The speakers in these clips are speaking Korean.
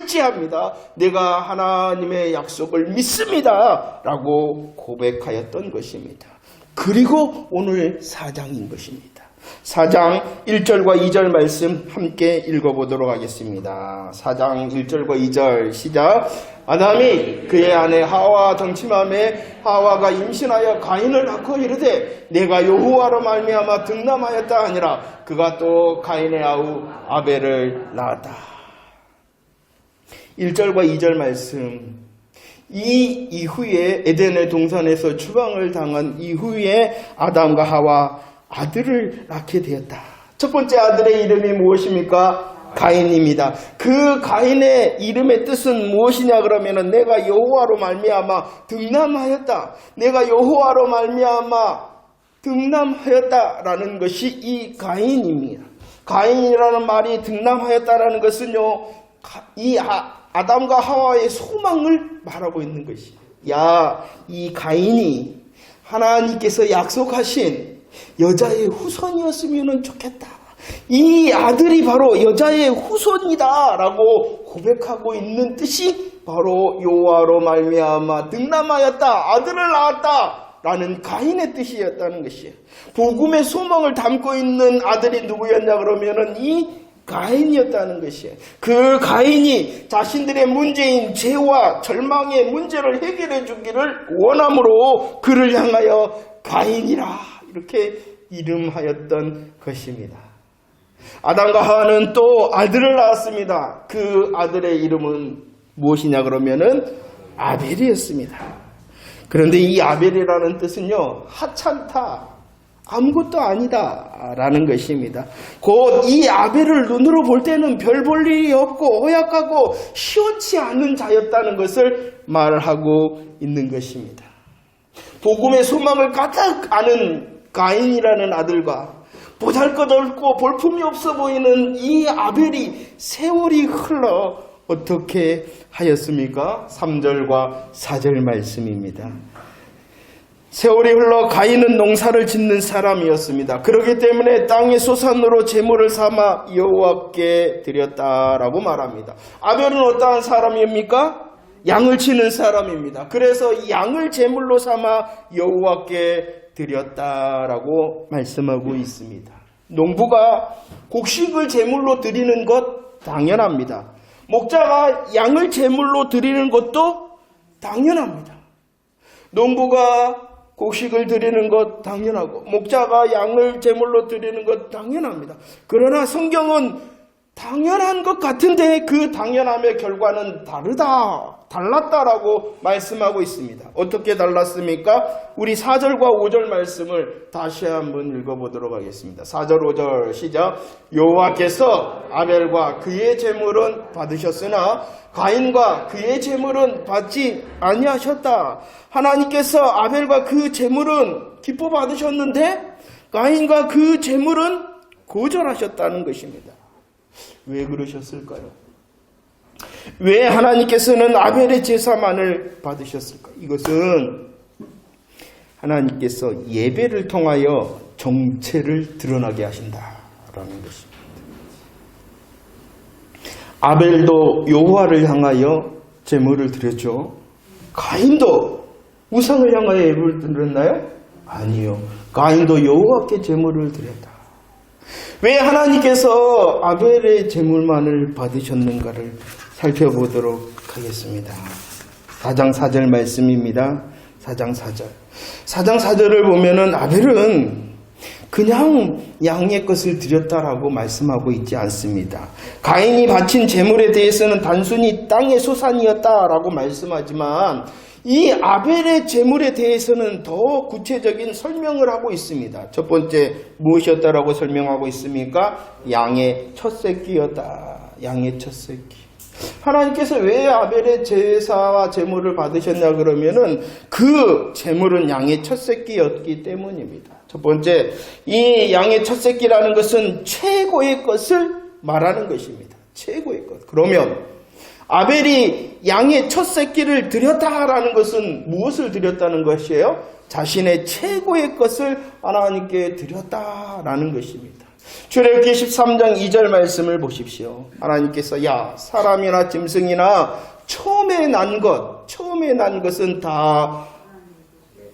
의지합니다. 내가 하나님의 약속을 믿습니다. 라고 고백하였던 것입니다. 그리고 오늘 4장인 것입니다. 4장 1절과 2절 말씀 함께 읽어보도록 하겠습니다. 4장 1절과 2절 시작. 아담이 그의 아내 하와 동침함에 하와가 임신하여 가인을 낳고 이르되 내가 여호와로 말미암아 등남하였다 하니라. 그가 또 가인의 아우 아벨을 낳았다. 1절과 2절 말씀. 이 이후에 에덴의 동산에서 추방을 당한 이후에 아담과 하와 아들을 낳게 되었다. 첫 번째 아들의 이름이 무엇입니까? 가인입니다. 그 가인의 이름의 뜻은 무엇이냐 그러면은 내가 여호와로 말미암아 등남하였다. 내가 여호와로 말미암아 등남하였다라는 것이 이 가인입니다. 가인이라는 말이 등남하였다라는 것은요, 이 아담과 하와의 소망을 말하고 있는 것이에요. 야, 이 가인이 하나님께서 약속하신 여자의 후손이었으면 좋겠다. 이 아들이 바로 여자의 후손이다 라고 고백하고 있는 뜻이 바로 여호와로 말미암아 등남하였다. 아들을 낳았다 라는 가인의 뜻이었다는 것이에요. 복음의 소망을 담고 있는 아들이 누구였냐 그러면은 이 가인이었다는 것이에요. 그 가인이 자신들의 문제인 죄와 절망의 문제를 해결해 주기를 원함으로 그를 향하여 가인이라 이렇게 이름하였던 것입니다. 아담과 하와는 또 아들을 낳았습니다. 그 아들의 이름은 무엇이냐 그러면은 아벨이었습니다. 그런데 이 아벨이라는 뜻은요, 하찮다, 아무것도 아니다 라는 것입니다. 곧 이 아벨을 눈으로 볼 때는 별 볼 일이 없고 허약하고 시원치 않은 자였다는 것을 말하고 있는 것입니다. 복음의 소망을 가득 아는 가인이라는 아들과 보잘것없고 볼품이 없어 보이는 이 아벨이 세월이 흘러 어떻게 하였습니까? 3절과 4절 말씀입니다. 세월이 흘러 가인은 농사를 짓는 사람이었습니다. 그렇기 때문에 땅의 소산으로 제물을 삼아 여호와께 드렸다라고 말합니다. 아벨은 어떠한 사람입니까? 양을 치는 사람입니다. 그래서 양을 제물로 삼아 여호와께 드렸다라고 말씀하고 있습니다. 농부가 곡식을 제물로 드리는 것 당연합니다. 목자가 양을 제물로 드리는 것도 당연합니다. 농부가 곡식을 드리는 것 당연하고 목자가 양을 제물로 드리는 것 당연합니다. 그러나 성경은 당연한 것 같은데 그 당연함의 결과는 달랐다라고 말씀하고 있습니다. 어떻게 달랐습니까? 우리 4절과 5절 말씀을 다시 한번 읽어보도록 하겠습니다. 4절 5절 시작. 여호와께서 아벨과 그의 제물은 받으셨으나 가인과 그의 제물은 받지 아니하셨다. 하나님께서 아벨과 그 제물은 기뻐 받으셨는데 가인과 그 제물은 거절하셨다는 것입니다. 왜 그러셨을까요? 왜 하나님께서는 아벨의 제사만을 받으셨을까? 이것은 하나님께서 예배를 통하여 정체를 드러나게 하신다라는 것입니다. 아벨도 여호와를 향하여 제물을 드렸죠. 가인도 우상을 향하여 예배를 드렸나요? 아니요. 가인도 여호와께 제물을 드렸다. 왜 하나님께서 아벨의 제물만을 받으셨는가를 살펴보도록 하겠습니다. 4장 4절 말씀입니다. 4장 4절. 4장 4절을 보면은 아벨은 그냥 양의 것을 드렸다라고 말씀하고 있지 않습니다. 가인이 바친 제물에 대해서는 단순히 땅의 소산이었다라고 말씀하지만 이 아벨의 제물에 대해서는 더 구체적인 설명을 하고 있습니다. 첫 번째 무엇이었다라고 설명하고 있습니까? 양의 첫 새끼였다. 양의 첫 새끼. 하나님께서 왜 아벨의 제사와 제물을 받으셨냐 그러면은 그 제물은 양의 첫 새끼였기 때문입니다. 첫 번째, 이 양의 첫 새끼라는 것은 최고의 것을 말하는 것입니다. 최고의 것. 그러면 아벨이 양의 첫 새끼를 드렸다라는 것은 무엇을 드렸다는 것이에요? 자신의 최고의 것을 하나님께 드렸다라는 것입니다. 출애굽기 13장 2절 말씀을 보십시오. 하나님께서 야 사람이나 짐승이나 처음에 난 것은 다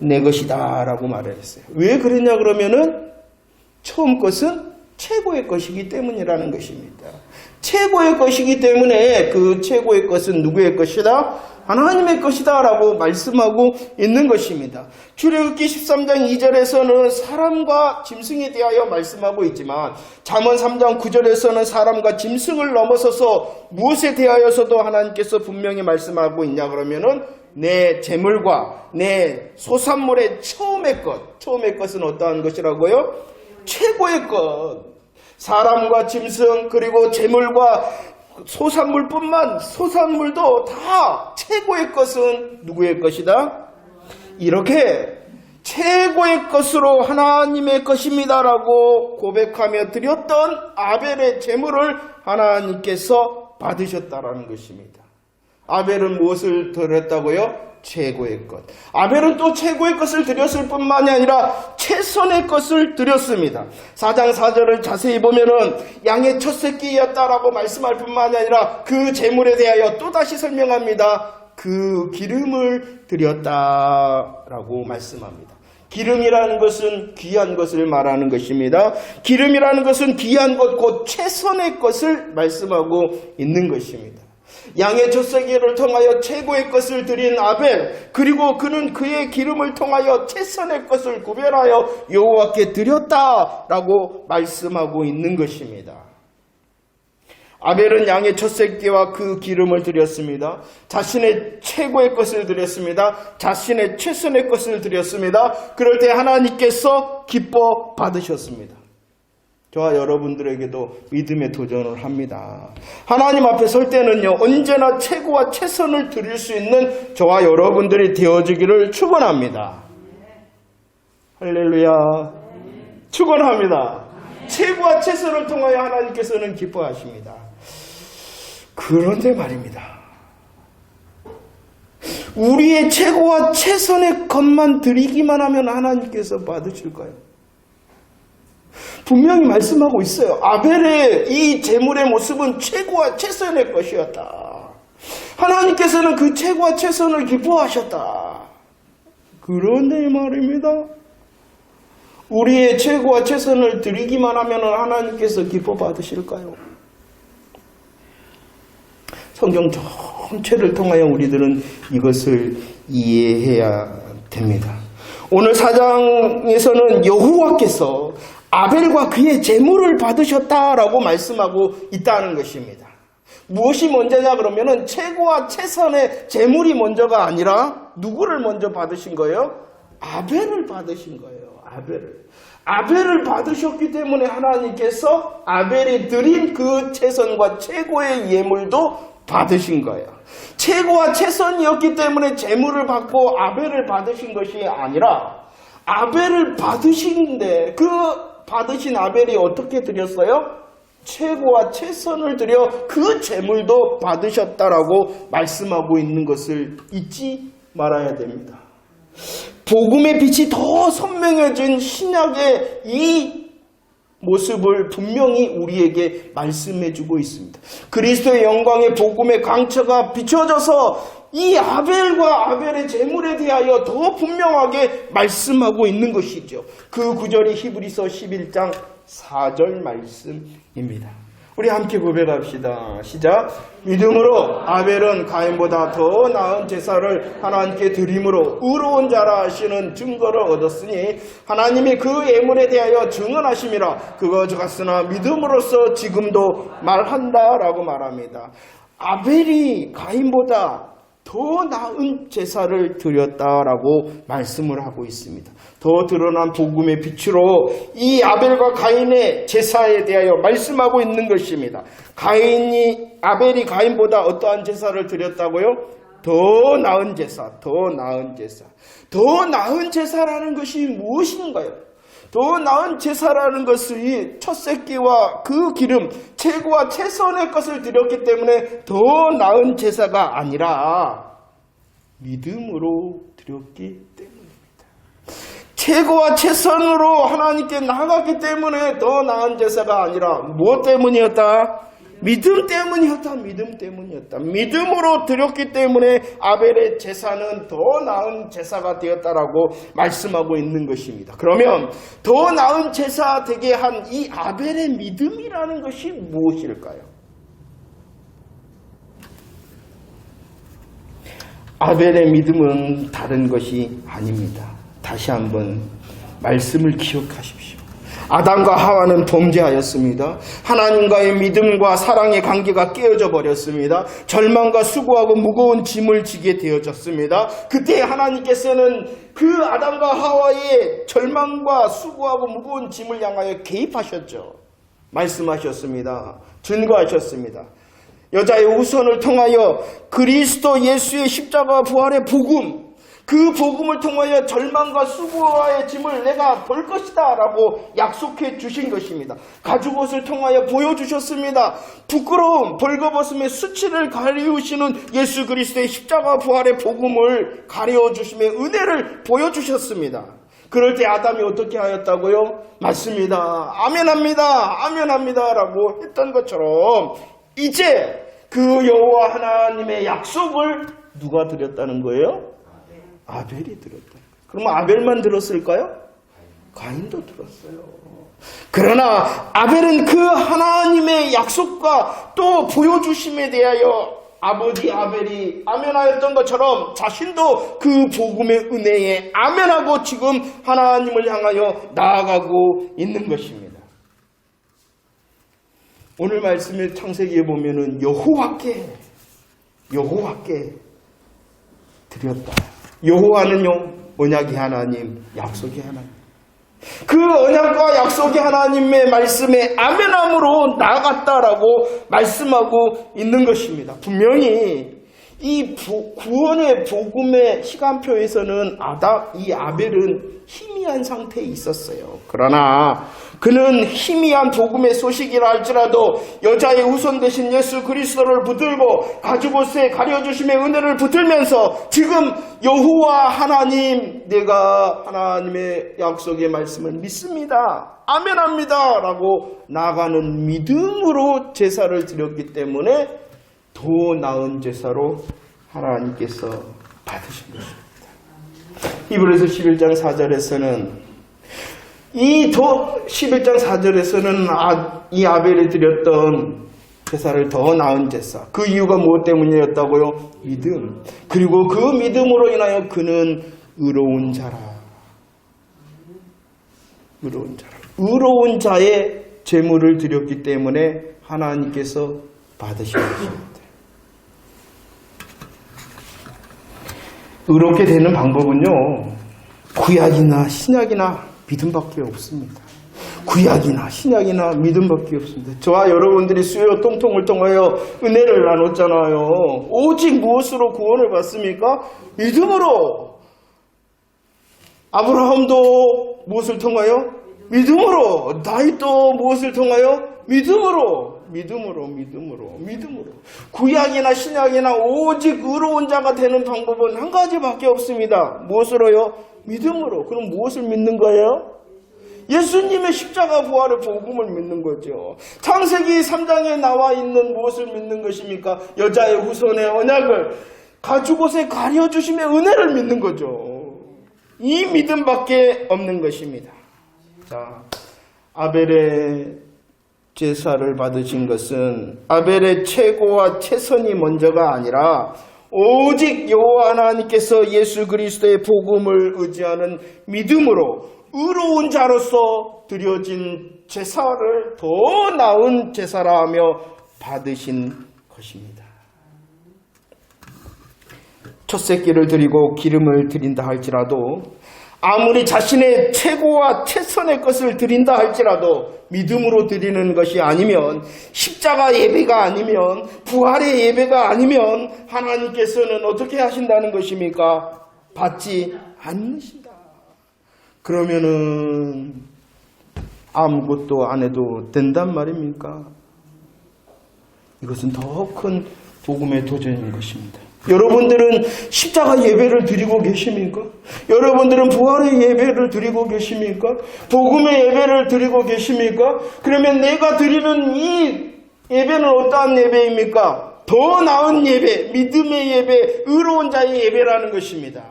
내 것이다 라고 말을 했어요. 왜 그러냐 그러면은 처음 것은 최고의 것이기 때문이라는 것입니다. 최고의 것이기 때문에 그 최고의 것은 누구의 것이다? 하나님의 것이다 라고 말씀하고 있는 것입니다. 출애굽기 13장 2절에서는 사람과 짐승에 대하여 말씀하고 있지만 잠언 3장 9절에서는 사람과 짐승을 넘어서서 무엇에 대하여서도 하나님께서 분명히 말씀하고 있냐 그러면은 내 재물과 내 소산물의 처음의 것은 어떠한 것이라고요? 최고의 것. 사람과 짐승 그리고 재물과 소산물도 다 최고의 것은 누구의 것이다? 이렇게 최고의 것으로 하나님의 것입니다라고 고백하며 드렸던 아벨의 재물을 하나님께서 받으셨다라는 것입니다. 아벨은 무엇을 드렸다고요? 최고의 것. 아벨은 또 최고의 것을 드렸을 뿐만이 아니라 최선의 것을 드렸습니다. 4장 4절을 자세히 보면은 양의 첫 새끼였다라고 말씀할 뿐만이 아니라 그 제물에 대하여 또다시 설명합니다. 그 기름을 드렸다라고 말씀합니다. 기름이라는 것은 귀한 것을 말하는 것입니다. 기름이라는 것은 귀한 것, 곧 최선의 것을 말씀하고 있는 것입니다. 양의 첫 새끼를 통하여 최고의 것을 드린 아벨, 그리고 그는 그의 기름을 통하여 최선의 것을 구별하여 여호와께 드렸다라고 말씀하고 있는 것입니다. 아벨은 양의 첫 새끼와 그 기름을 드렸습니다. 자신의 최고의 것을 드렸습니다. 자신의 최선의 것을 드렸습니다. 그럴 때 하나님께서 기뻐 받으셨습니다. 저와 여러분들에게도 믿음의 도전을 합니다. 하나님 앞에 설 때는요, 언제나 최고와 최선을 드릴 수 있는 저와 여러분들이 되어지기를 축원합니다. 할렐루야. 축원합니다. 최고와 최선을 통하여 하나님께서는 기뻐하십니다. 그런데 말입니다. 우리의 최고와 최선의 것만 드리기만 하면 하나님께서 받으실까요? 분명히 말씀하고 있어요. 아벨의 이 제물의 모습은 최고와 최선의 것이었다. 하나님께서는 그 최고와 최선을 기뻐하셨다. 그런데 말입니다. 우리의 최고와 최선을 드리기만 하면 하나님께서 기뻐 받으실까요? 성경 전체를 통하여 우리들은 이것을 이해해야 됩니다. 오늘 4장에서는 여호와께서 아벨과 그의 제물을 받으셨다라고 말씀하고 있다는 것입니다. 무엇이 먼저냐 그러면은 최고와 최선의 제물이 먼저가 아니라 누구를 먼저 받으신 거예요? 아벨을 받으신 거예요. 아벨을 받으셨기 때문에 하나님께서 아벨이 드린 그 최선과 최고의 예물도 받으신 거예요. 최고와 최선이었기 때문에 제물을 받고 아벨을 받으신 것이 아니라 아벨을 받으시는데 그 받으신 아벨이 어떻게 드렸어요? 최고와 최선을 드려 그 제물도 받으셨다라고 말씀하고 있는 것을 잊지 말아야 됩니다. 복음의 빛이 더 선명해진 신약의 이 모습을 분명히 우리에게 말씀해주고 있습니다. 그리스도의 영광의 복음의 강처가 비춰져서 이 아벨과 아벨의 제물에 대하여 더 분명하게 말씀하고 있는 것이죠. 그 구절이 히브리서 11장 4절 말씀입니다. 우리 함께 고백합시다. 시작. 믿음으로 아벨은 가인보다 더 나은 제사를 하나님께 드림으로 의로운 자라 하시는 증거를 얻었으니 하나님이 그 예물에 대하여 증언하심이라. 그거 같으나 믿음으로써 지금도 말한다라고 말합니다. 아벨이 가인보다 더 나은 제사를 드렸다라고 말씀을 하고 있습니다. 더 드러난 복음의 빛으로 이 아벨과 가인의 제사에 대하여 말씀하고 있는 것입니다. 아벨이 가인보다 어떠한 제사를 드렸다고요? 더 나은 제사. 더 나은 제사라는 것이 무엇인가요? 더 나은 제사라는 것이 첫 새끼와 그 기름, 최고와 최선의 것을 드렸기 때문에 더 나은 제사가 아니라 믿음으로 드렸기 때문입니다. 최고와 최선으로 하나님께 나아갔기 때문에 더 나은 제사가 아니라 무엇 때문이었다? 믿음 때문이었다. 믿음 때문이었다. 믿음으로 드렸기 때문에 아벨의 제사는 더 나은 제사가 되었다라고 말씀하고 있는 것입니다. 그러면 더 나은 제사 되게 한 이 아벨의 믿음이라는 것이 무엇일까요? 아벨의 믿음은 다른 것이 아닙니다. 다시 한번 말씀을 기억하십시오. 아담과 하와는 범죄하였습니다. 하나님과의 믿음과 사랑의 관계가 깨어져 버렸습니다. 절망과 수고하고 무거운 짐을 지게 되어졌습니다. 그때 하나님께서는 그 아담과 하와의 절망과 수고하고 무거운 짐을 향하여 개입하셨죠. 말씀하셨습니다. 증거하셨습니다. 여자의 후손을 통하여 그리스도 예수의 십자가 부활의 복음, 그 복음을 통하여 절망과 수고와의 짐을 내가 볼 것이다 라고 약속해 주신 것입니다. 가죽옷을 통하여 보여주셨습니다. 부끄러움, 벌거벗음의 수치를 가리우시는 예수 그리스도의 십자가 부활의 복음을 가려주심의 은혜를 보여주셨습니다. 그럴 때 아담이 어떻게 하였다고요? 맞습니다. 아멘합니다. 아멘합니다 라고 했던 것처럼 이제 그 여호와 하나님의 약속을 누가 드렸다는 거예요? 아벨이 들었다. 그러면 아벨만 들었을까요? 가인도 들었어요. 그러나 아벨은 그 하나님의 약속과 또 보여주심에 대하여 아버지 아벨이 아멘하였던 것처럼 자신도 그 복음의 은혜에 아멘하고 지금 하나님을 향하여 나아가고 있는 것입니다. 오늘 말씀을 창세기에 보면은 여호와께 드렸다. 여호와는요, 언약의 하나님, 약속의 하나님. 그 언약과 약속의 하나님의 말씀에 아멘함으로 나아갔다라고 말씀하고 있는 것입니다. 분명히 이 구원의 복음의 시간표에서는 이 아벨은 희미한 상태에 있었어요. 그러나 그는 희미한 복음의 소식이라 할지라도 여자의 후손 되신 예수 그리스도를 붙들고 가죽옷에 가려주심의 은혜를 붙들면서 지금 여호와 하나님, 내가 하나님의 약속의 말씀을 믿습니다. 아멘합니다. 라고 나아가는 믿음으로 제사를 드렸기 때문에 더 나은 제사로 하나님께서 받으신 것입니다. 히브리서 11장 4절에서는 이 11장 4절에서는 이 아벨이 드렸던 제사를 더 나은 제사. 그 이유가 무엇 때문이었다고요? 믿음. 그리고 그 믿음으로 인하여 그는 의로운 자라. 의로운 자라. 의로운 자의 제물을 드렸기 때문에 하나님께서 받으신 것입니다. 의롭게 되는 방법은요, 구약이나 신약이나 믿음밖에 없습니다. 구약이나 신약이나 믿음밖에 없습니다. 저와 여러분들이 수요 통통을 통하여 은혜를 나눴잖아요. 오직 무엇으로 구원을 받습니까? 믿음으로. 아브라함도 무엇을 통하여? 믿음으로. 다윗도 무엇을 통하여? 믿음으로. 구약이나 신약이나 오직 의로운 자가 되는 방법은 한 가지밖에 없습니다. 무엇으로요? 믿음으로. 그럼 무엇을 믿는 거예요? 예수님의 십자가 부활의 복음을 믿는 거죠. 창세기 3장에 나와 있는 무엇을 믿는 것입니까? 여자의 후손의 언약을 가죽옷에 가려주심의 은혜를 믿는 거죠. 이 믿음밖에 없는 것입니다. 자, 아벨의 제사를 받으신 것은 아벨의 최고와 최선이 먼저가 아니라 오직 여호와 하나님께서 예수 그리스도의 복음을 의지하는 믿음으로 의로운 자로서 드려진 제사를 더 나은 제사라 하며 받으신 것입니다. 첫 새끼를 드리고 기름을 드린다 할지라도, 아무리 자신의 최고와 최선의 것을 드린다 할지라도 믿음으로 드리는 것이 아니면, 십자가 예배가 아니면, 부활의 예배가 아니면 하나님께서는 어떻게 하신다는 것입니까? 받지 않으신다. 그러면은 아무것도 안 해도 된단 말입니까? 이것은 더 큰 복음의 도전인 것입니다. 여러분들은 십자가 예배를 드리고 계십니까? 여러분들은 부활의 예배를 드리고 계십니까? 복음의 예배를 드리고 계십니까? 그러면 내가 드리는 이 예배는 어떠한 예배입니까? 더 나은 예배, 믿음의 예배, 의로운 자의 예배라는 것입니다.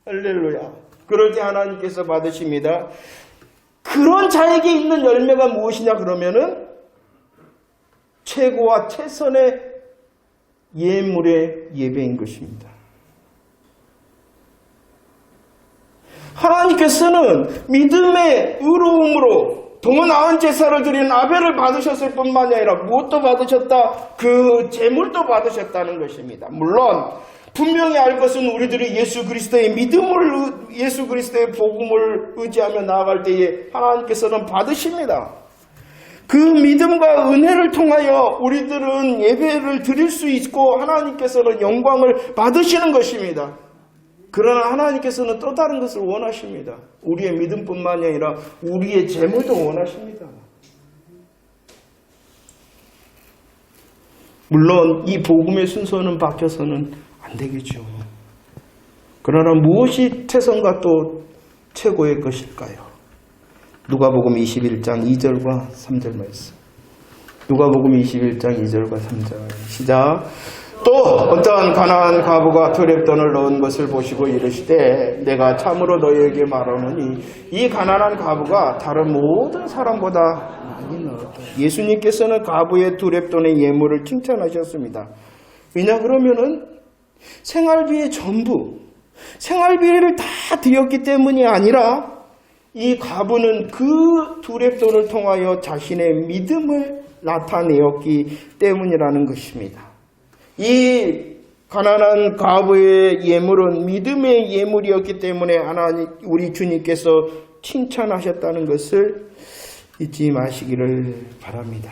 할렐루야. 그럴 때 하나님께서 받으십니다. 그런 자에게 있는 열매가 무엇이냐 그러면은 최고와 최선의 예물의 예배인 것입니다. 하나님께서는 믿음의 의로움으로 더 나은 제사를 드리는 아벨을 받으셨을 뿐만이 아니라 무엇도 받으셨다? 그 제물도 받으셨다는 것입니다. 물론 분명히 알 것은 우리들이 예수 그리스도의 믿음을, 예수 그리스도의 복음을 의지하며 나아갈 때에 하나님께서는 받으십니다. 그 믿음과 은혜를 통하여 우리들은 예배를 드릴 수 있고 하나님께서는 영광을 받으시는 것입니다. 그러나 하나님께서는 또 다른 것을 원하십니다. 우리의 믿음뿐만이 아니라 우리의 재물도 원하십니다. 물론 이 복음의 순서는 바뀌어서는 안 되겠죠. 그러나 무엇이 최선과 또 최고의 것일까요? 누가복음 21장 2절과 3절 말씀. 누가복음 21장 2절과 3절. 시작. 또 어떠한 가난한 과부가 두렙돈을 넣은 것을 보시고 이르시되 내가 참으로 너희에게 말하노니 이 가난한 과부가 다른 모든 사람보다 많이 넣었다. 예수님께서는 과부의 두렙돈의 예물을 칭찬하셨습니다. 왜냐 그러면은 생활비의 전부, 생활비를 다 드렸기 때문이 아니라 이 과부는 그 두렙돈을 통하여 자신의 믿음을 나타내었기 때문이라는 것입니다. 이 가난한 과부의 예물은 믿음의 예물이었기 때문에 하나님, 우리 주님께서 칭찬하셨다는 것을 잊지 마시기를 바랍니다.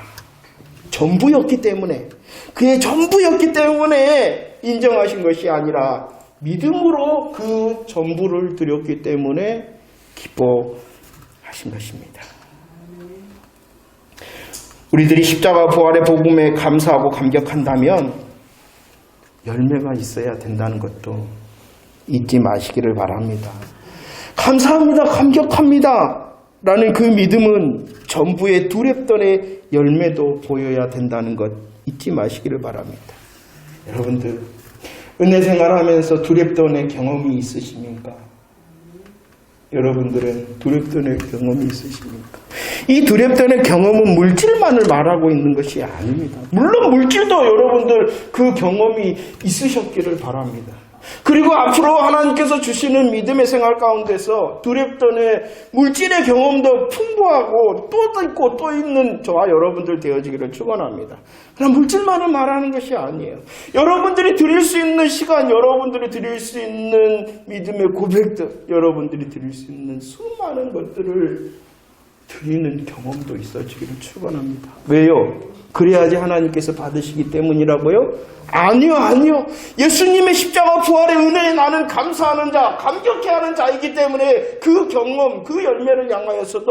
전부였기 때문에, 그의 전부였기 때문에 인정하신 것이 아니라 믿음으로 그 전부를 드렸기 때문에 기뻐하신 것입니다. 우리들이 십자가 부활의 복음에 감사하고 감격한다면 열매가 있어야 된다는 것도 잊지 마시기를 바랍니다. 감사합니다, 감격합니다 라는 그 믿음은 전부의 두렙돈의 열매도 보여야 된다는 것 잊지 마시기를 바랍니다. 여러분들 은혜 생활하면서 두렙돈의 경험이 있으십니까? 여러분들은 두렙돈의 경험이 있으십니까? 이 두렙돈의 경험은 물질만을 말하고 있는 것이 아닙니다. 물론 물질도 여러분들 그 경험이 있으셨기를 바랍니다. 그리고 앞으로 하나님께서 주시는 믿음의 생활 가운데서 두렙돈의 물질의 경험도 풍부하고 또 있고 또 있는 저와 여러분들 되어지기를 축원합니다. 그러나 물질만을 말하는 것이 아니에요. 여러분들이 드릴 수 있는 시간, 여러분들이 드릴 수 있는 믿음의 고백들, 여러분들이 드릴 수 있는 수많은 것들을 드리는 경험도 있어지기를 축원합니다. 왜요? 그래야지 하나님께서 받으시기 때문이라고요? 아니요. 예수님의 십자가 부활의 은혜에 나는 감사하는 자, 감격해하는 자이기 때문에 그 경험, 그 열매를 향하여서도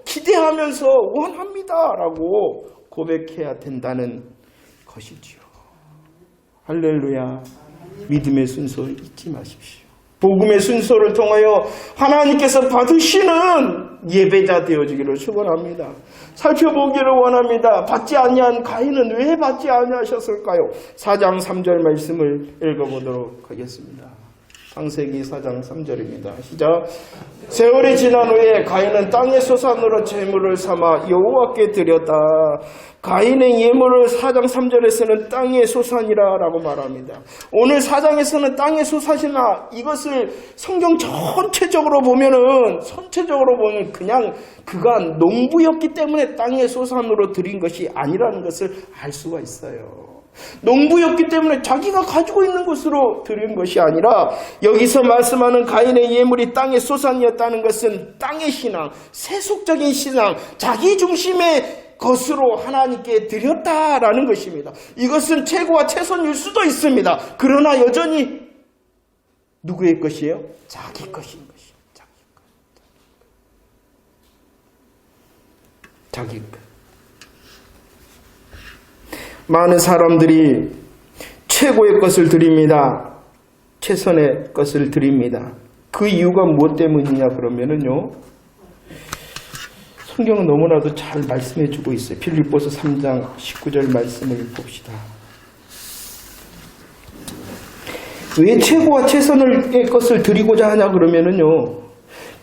기대하면서 원합니다라고 고백해야 된다는 것이지요. 할렐루야. 믿음의 순서 잊지 마십시오. 복음의 순서를 통하여 하나님께서 받으시는 예배자 되어지기를 축원합니다. 살펴보기를 원합니다. 받지 아니한 가인은 왜 받지 아니하셨을까요? 4장 3절 말씀을 읽어보도록 하겠습니다. 창세기 4장 3절입니다. 시작. 세월이 지난 후에 가인은 땅의 소산으로 제물을 삼아 여호와께 드렸다. 가인의 예물을 4장 3절에서는 땅의 소산이라 라고 말합니다. 오늘 4장에서는 땅의 소산이나 이것을 성경 전체적으로 보면 그냥 그가 농부였기 때문에 땅의 소산으로 드린 것이 아니라는 것을 알 수가 있어요. 농부였기 때문에 자기가 가지고 있는 것으로 드린 것이 아니라 여기서 말씀하는 가인의 예물이 땅의 소산이었다는 것은 땅의 신앙, 세속적인 신앙, 자기 중심의 것으로 하나님께 드렸다라는 것입니다. 이것은 최고와 최선일 수도 있습니다. 그러나 여전히 누구의 것이에요? 자기 것인 것이에요. 자기 것. 많은 사람들이 최고의 것을 드립니다. 최선의 것을 드립니다. 그 이유가 무엇 때문이냐 그러면은요, 성경은 너무나도 잘 말씀해 주고 있어요. 빌립보서 3장 19절 말씀을 봅시다. 왜 최고와 최선의 것을 드리고자 하냐 그러면은요,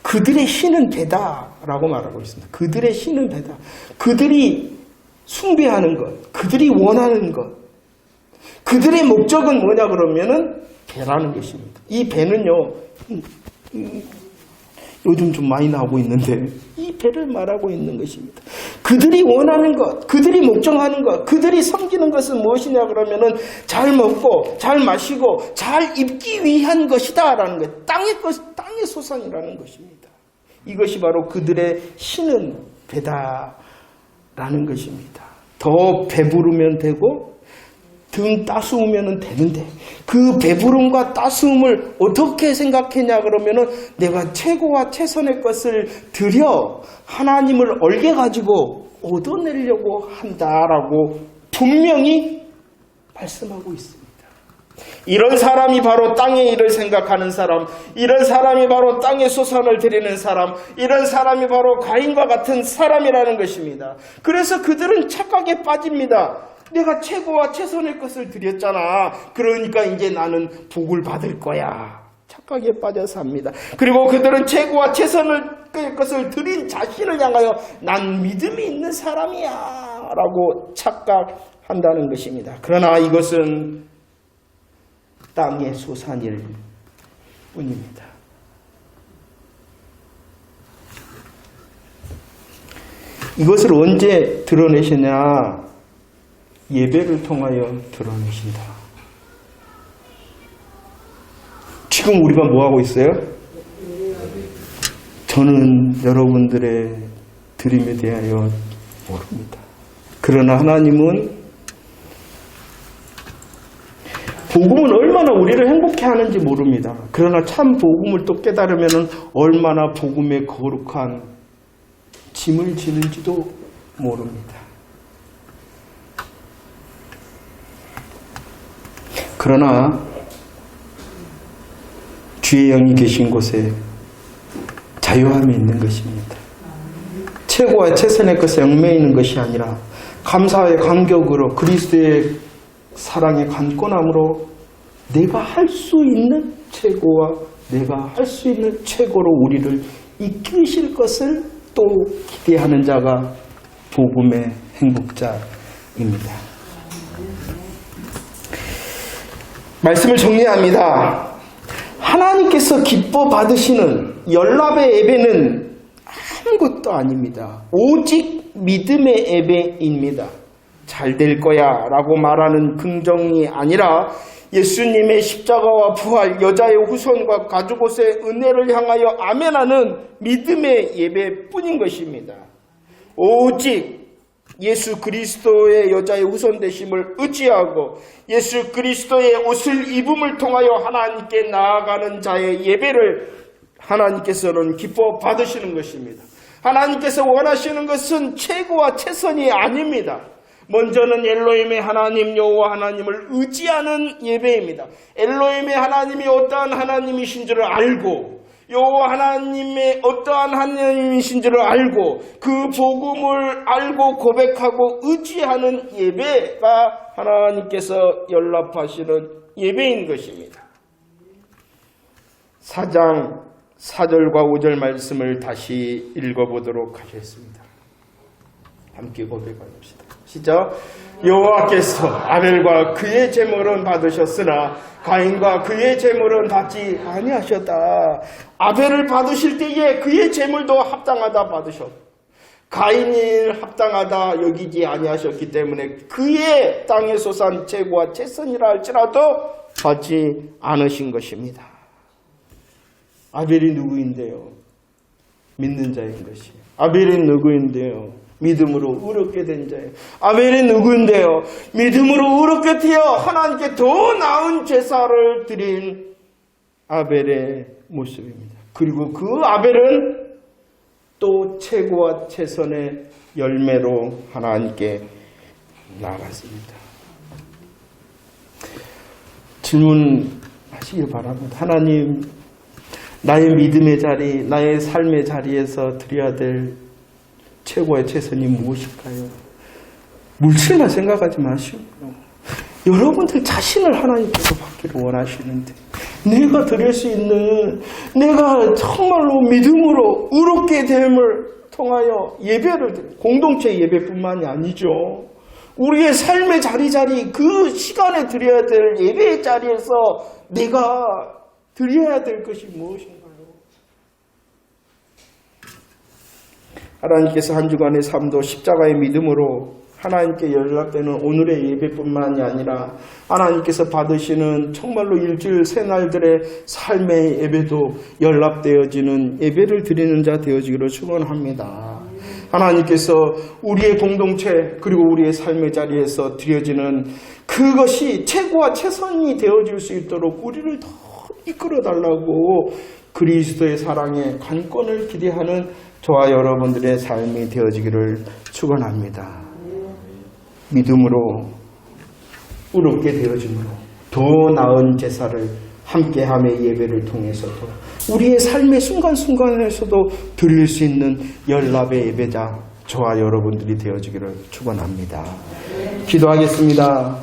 그들의 신은 배다라고 말하고 있습니다. 그들의 신은 배다. 그들이 숭배하는 것, 그들이 원하는 것, 그들의 목적은 뭐냐 그러면은 배라는 것입니다. 이 배는요, 요즘 좀 많이 나오고 있는데 이 배를 말하고 있는 것입니다. 그들이 원하는 것, 그들이 목적하는 것, 그들이 섬기는 것은 무엇이냐 그러면은 잘 먹고 잘 마시고 잘 입기 위한 것이다라는 것, 땅의 소산이라는 것입니다. 이것이 바로 그들의 신은 배다라는 것입니다. 더 배부르면 되고 등 따스우면 되는데, 그 배부름과 따스움을 어떻게 생각했냐 그러면은 내가 최고와 최선의 것을 들여 하나님을 얼게 가지고 얻어내려고 한다라고 분명히 말씀하고 있습니다. 이런 사람이 바로 땅의 일을 생각하는 사람, 이런 사람이 바로 땅의 소산을 드리는 사람, 이런 사람이 바로 가인과 같은 사람이라는 것입니다. 그래서 그들은 착각에 빠집니다. 내가 최고와 최선의 것을 드렸잖아. 그러니까 이제 나는 복을 받을 거야. 착각에 빠져서 합니다. 그리고 그들은 최고와 최선의 것을 드린 자신을 향하여 난 믿음이 있는 사람이야 라고 착각한다는 것입니다. 그러나 이것은 땅의 소산일 뿐입니다. 이것을 언제 드러내시냐? 예배를 통하여 드러내신다. 지금 우리가 뭐하고 있어요? 저는 여러분들의 드림에 대하여 모릅니다. 그러나 하나님은 복음은 얼마나 우리를 행복해 하는지 모릅니다. 그러나 참 복음을 또 깨달으면 얼마나 복음의 거룩한 짐을 지는지도 모릅니다. 그러나 주의 영이 계신 곳에 자유함이 있는 것입니다. 최고와 최선의 것에 얽매여 있는 것이 아니라 감사의 감격으로 그리스도의 사랑의 간권함으로 내가 할 수 있는 최고와 내가 할 수 있는 최고로 우리를 이끄실 것을 또 기대하는 자가 복음의 행복자입니다. 말씀을 정리합니다. 하나님께서 기뻐 받으시는 연합의 예배는 아무것도 아닙니다. 오직 믿음의 예배입니다. 잘 될 거야 라고 말하는 긍정이 아니라 예수님의 십자가와 부활, 여자의 후손과 가죽옷의 은혜를 향하여 아멘하는 믿음의 예배뿐인 것입니다. 오직 예수 그리스도의 여자의 후손 되심을 의지하고 예수 그리스도의 옷을 입음을 통하여 하나님께 나아가는 자의 예배를 하나님께서는 기뻐 받으시는 것입니다. 하나님께서 원하시는 것은 최고와 최선이 아닙니다. 먼저는 엘로힘의 하나님 여호와 하나님을 의지하는 예배입니다. 엘로힘의 하나님이 어떠한 하나님이신 줄을 알고 여호와 하나님의 어떠한 하나님이신 줄을 알고 그 복음을 알고 고백하고 의지하는 예배가 하나님께서 연락하시는 예배인 것입니다. 4장 4절과 5절 말씀을 다시 읽어보도록 하겠습니다. 함께 고백합시다. 시작. 여호와께서 아벨과 그의 제물은 받으셨으나 가인과 그의 제물은 받지 아니하셨다. 아벨을 받으실 때에 그의 제물도 합당하다 받으셨고 가인이 합당하다 여기지 아니하셨기 때문에 그의 땅의 소산 최고와 최선이라 할지라도 받지 않으신 것입니다. 아벨이 누구인데요? 믿는 자인 것이. 아벨이 누구인데요? 믿음으로 의롭게 된 자예요. 아벨이 누구인데요? 믿음으로 의롭게 되어 하나님께 더 나은 제사를 드린 아벨의 모습입니다. 그리고 그 아벨은 또 최고와 최선의 열매로 하나님께 나아갔습니다. 질문하시길 바랍니다. 하나님, 나의 믿음의 자리, 나의 삶의 자리에서 드려야 될 최고의 최선이 무엇일까요? 물질만 생각하지 마시고 여러분들 자신을 하나님께서 받기를 원하시는데, 내가 드릴 수 있는, 내가 정말로 믿음으로 의롭게 됨을 통하여 예배를 드려, 공동체 예배뿐만이 아니죠. 우리의 삶의 자리 그 시간에 드려야 될 예배의 자리에서 내가 드려야 될 것이 무엇인가요? 하나님께서 한 주간의 삶도 십자가의 믿음으로 하나님께 연락되는 오늘의 예배뿐만이 아니라 하나님께서 받으시는 정말로 일주일 새날들의 삶의 예배도 연락되어지는 예배를 드리는 자 되어지기를 축원합니다. 하나님께서 우리의 공동체 그리고 우리의 삶의 자리에서 드려지는 그것이 최고와 최선이 되어질 수 있도록 우리를 더 이끌어달라고 그리스도의 사랑에 관건을 기대하는 저와 여러분들의 삶이 되어지기를 축원합니다. 믿음으로 의롭게 되어짐으로 더 나은 제사를 함께함의 예배를 통해서도 우리의 삶의 순간순간에서도 드릴 수 있는 연합의 예배자 저와 여러분들이 되어지기를 축원합니다. 기도하겠습니다.